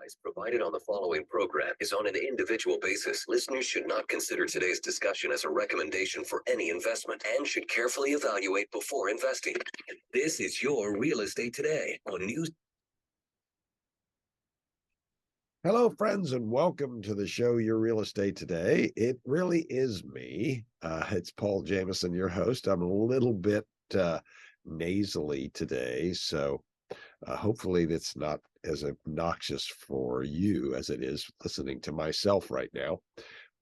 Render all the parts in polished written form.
advice provided on the following program is on an individual basis. Listeners should not consider today's discussion as a recommendation for any investment and should carefully evaluate before investing. This is your Real Estate Today on News. Hello, friends, and welcome to the show, Your Real Estate Today. It really is me. It's Paul Jamison, your host. I'm a little bit nasally today, so hopefully that's not as obnoxious for you as it is listening to myself right now.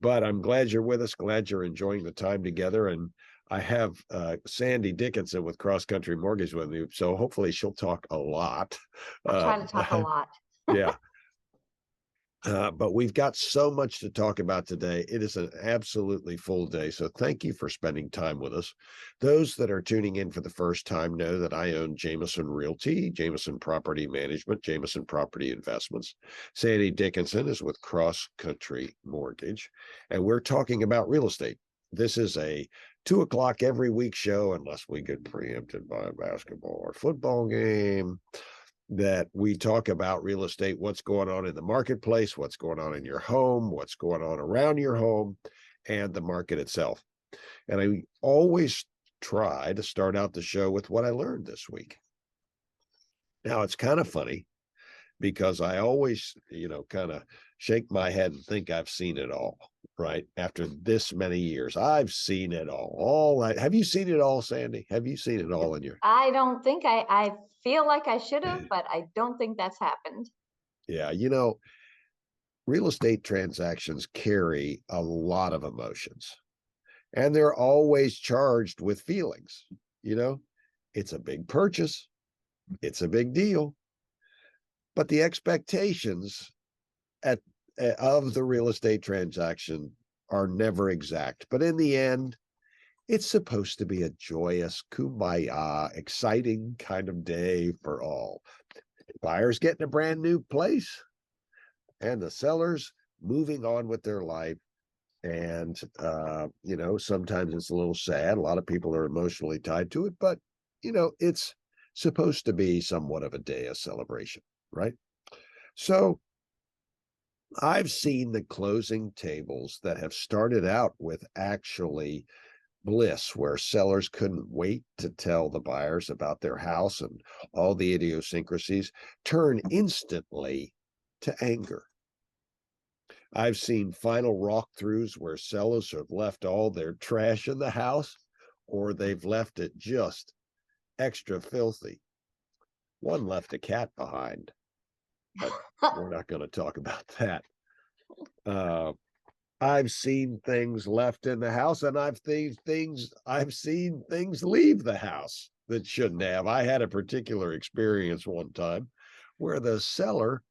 But I'm glad you're with us, glad you're enjoying the time together. And I have Sandy Dickinson with CrossCountry Mortgages with me, so hopefully she'll talk a lot. I try to talk a lot. Yeah. But we've got so much to talk about today. It is an absolutely full day. So thank you for spending time with us. Those that are tuning in for the first time know that I own Jamison Realty, Jamison Property Management, Jamison Property Investments. Sandy Dickinson is with CrossCountry Mortgage, and we're talking about real estate. This is a 2 o'clock every week show, unless we get preempted by a basketball or football game, that we talk about real estate, what's going on in the marketplace, what's going on in your home, what's going on around your home, and the market itself. And I always try to start out the show with what I learned this week. Now, it's kind of funny because I always, kind of shake my head and think I've seen it all, right? After this many years, I've seen it all. Have you seen it all, Sandy? Have you seen it all in your? I don't think I feel like I should have, but I don't think that's happened. Yeah, real estate transactions carry a lot of emotions, and they're always charged with feelings. It's a big purchase, it's a big deal, but the expectations of the real estate transaction are never exact. But in the end, it's supposed to be a joyous, kumbaya, exciting kind of day for all. Buyers getting a brand new place and the sellers moving on with their life. And, sometimes it's a little sad. A lot of people are emotionally tied to it, but, it's supposed to be somewhat of a day of celebration, right? So I've seen the closing tables that have started out with actually bliss, where sellers couldn't wait to tell the buyers about their house and all the idiosyncrasies, turn instantly to anger. I've seen final walkthroughs where sellers have left all their trash in the house, or they've left it just extra filthy. One left a cat behind, but we're not going to talk about that. I've seen things left in the house, and I've seen things leave the house that shouldn't have. I had a particular experience one time where the seller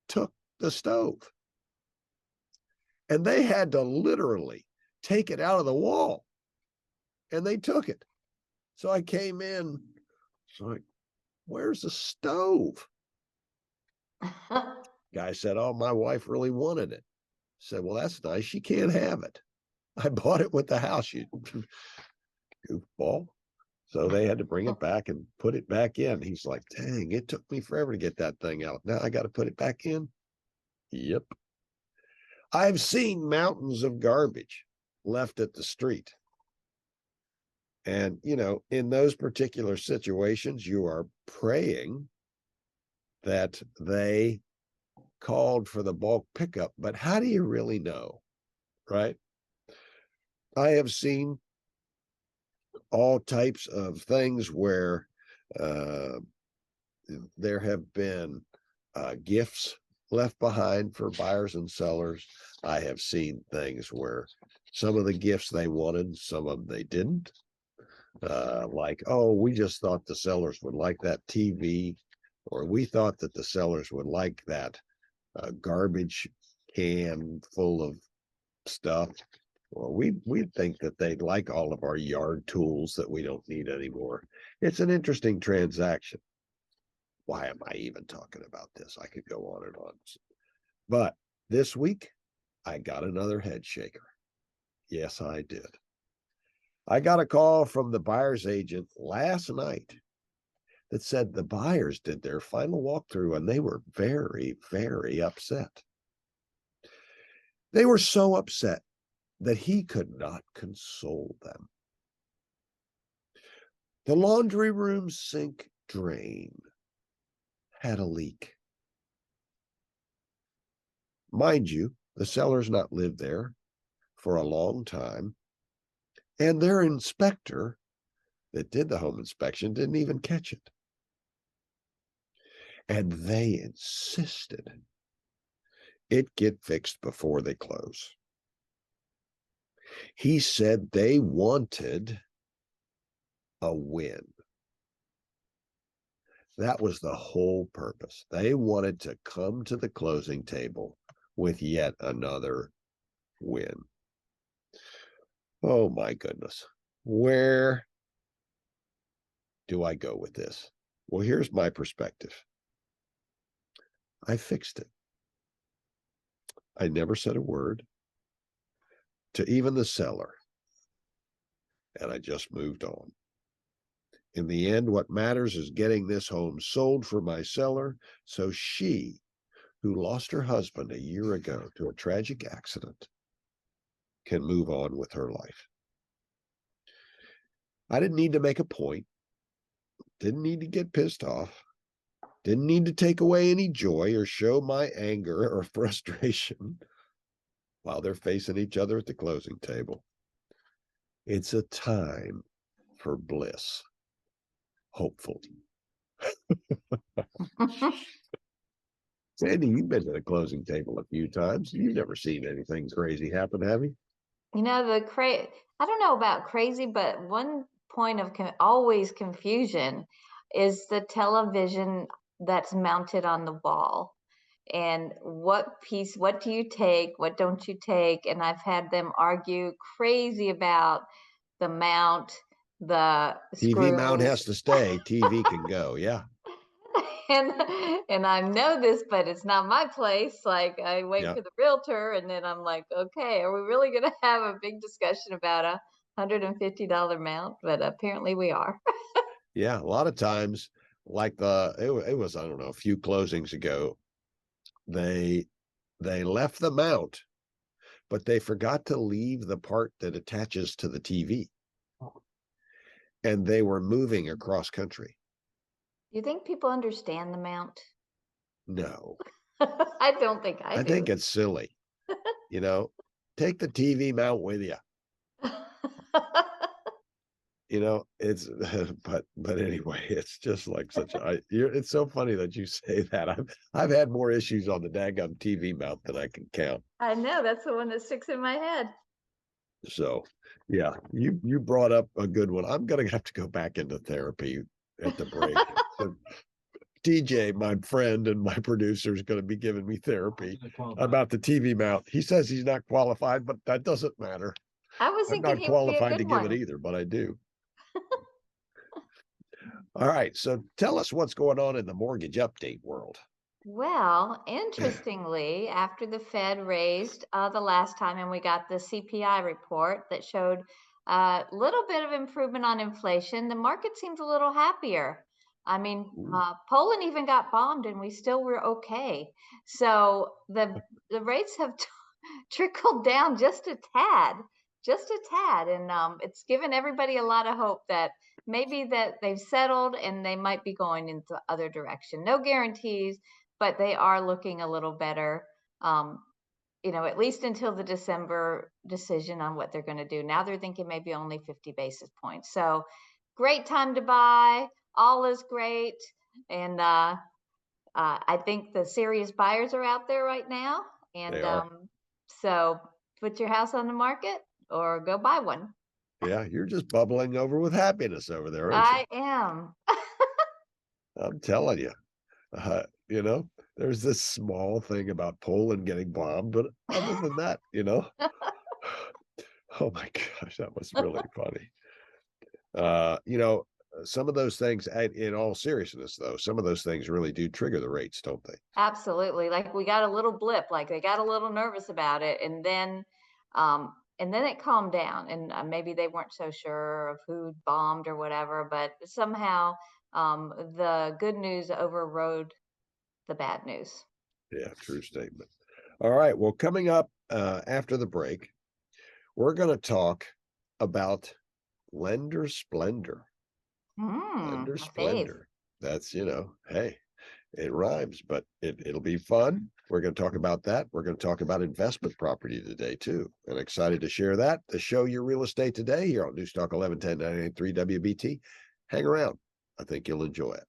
took the stove, and they had to literally take it out of the wall, and they took it. So I came in, it's like, where's the stove? Guy said, oh, my wife really wanted it. Said, well, that's nice. She can't have it. I bought it with the house, you goofball. So they had to bring it back and put it back in. He's like, dang, it took me forever to get that thing out. Now I got to put it back in. Yep. I've seen mountains of garbage left at the street. And, in those particular situations, you are praying that they called for the bulk pickup, but how do you really know, right? I have seen all types of things where there have been gifts left behind for buyers and sellers. I have seen things where some of the gifts they wanted, some of them they didn't. Like, oh, we just thought the sellers would like that TV, or we thought that the sellers would like that garbage can full of stuff. Well, we think that they'd like all of our yard tools that we don't need anymore. It's an interesting transaction. Why am I even talking about this? I could go on and on. But this week, I got another head shaker. Yes, I did. I got a call from the buyer's agent last night that said the buyers did their final walkthrough and they were very, very upset. They were so upset that he could not console them. The laundry room sink drain had a leak. Mind you, the seller's not lived there for a long time, and their inspector that did the home inspection didn't even catch it. And they insisted it get fixed before they close. He said they wanted a win. That was the whole purpose. They wanted to come to the closing table with yet another win. Oh my goodness. Where do I go with this? Well, here's my perspective. I fixed it. I never said a word to even the seller, and I just moved on. In the end, what matters is getting this home sold for my seller so she, who lost her husband a year ago to a tragic accident, can move on with her life. I didn't need to make a point, didn't need to get pissed off, didn't need to take away any joy or show my anger or frustration while they're facing each other at the closing table. It's a time for bliss. Hopeful. Sandy, you've been to the closing table a few times. You've never seen anything crazy happen, have you? You know, I don't know about crazy, but one point of always confusion is the television that's mounted on the wall. And what do you take? What don't you take? And I've had them argue crazy about the mount, the TV mount screw. has to stay. TV can go. Yeah. and and I know this, but it's not my place. Like I wait Yeah. for the realtor, and then I'm like, okay, are we really going to have a big discussion about a $150 mount? But apparently we are. Yeah. A lot of times, like it was, I don't know, a few closings ago, they left the mount, but they forgot to leave the part that attaches to the TV. And they were moving across country. Do you think people understand the mount? No, I don't think I I think do. it's silly. Take the TV mount with you. It's but anyway, it's just like it's so funny that you say that. I've had more issues on the daggum TV mount than I can count. I know that's the one that sticks in my head. So yeah, you brought up a good one. I'm gonna have to go back into therapy at the break. So TJ, my friend and my producer, is going to be giving me therapy about the TV mount. He says he's not qualified, but that doesn't matter. I was I'm thinking not he would be a qualified good to give it one. either, but I do. All right. So tell us what's going on in the mortgage update world. Well, interestingly, after the Fed raised the last time and we got the CPI report that showed a little bit of improvement on inflation, the market seems a little happier. I mean, Poland even got bombed and we still were okay. So the rates have trickled down just a tad, and it's given everybody a lot of hope that maybe that they've settled and they might be going into the other direction. No guarantees, but they are looking a little better, at least until the December decision on what they're going to do. Now they're thinking maybe only 50 basis points. So great time to buy. All is great. And I think the serious buyers are out there right now. And They are. so put your house on the market or go buy one. Yeah, you're just bubbling over with happiness over there, aren't you? I am. I'm telling you. There's this small thing about Poland getting bombed, but other than that, oh my gosh, that was really funny. Some of those things, in all seriousness, though, some of those things really do trigger the rates, don't they? Absolutely. Like we got a little blip, like they got a little nervous about it, and then it calmed down, and maybe they weren't so sure of who bombed or whatever, but somehow the good news overrode the bad news. Yeah, true statement. All right. Well, coming up after the break, we're going to talk about lender splendor. Lender My fave. splendor. That's, hey, it rhymes, but it'll be fun. We're going to talk about that. We're going to talk about investment property today, too. And excited to share that. The show Your Real Estate Today here on Newstalk 1110 983 WBT. Hang around. I think you'll enjoy it.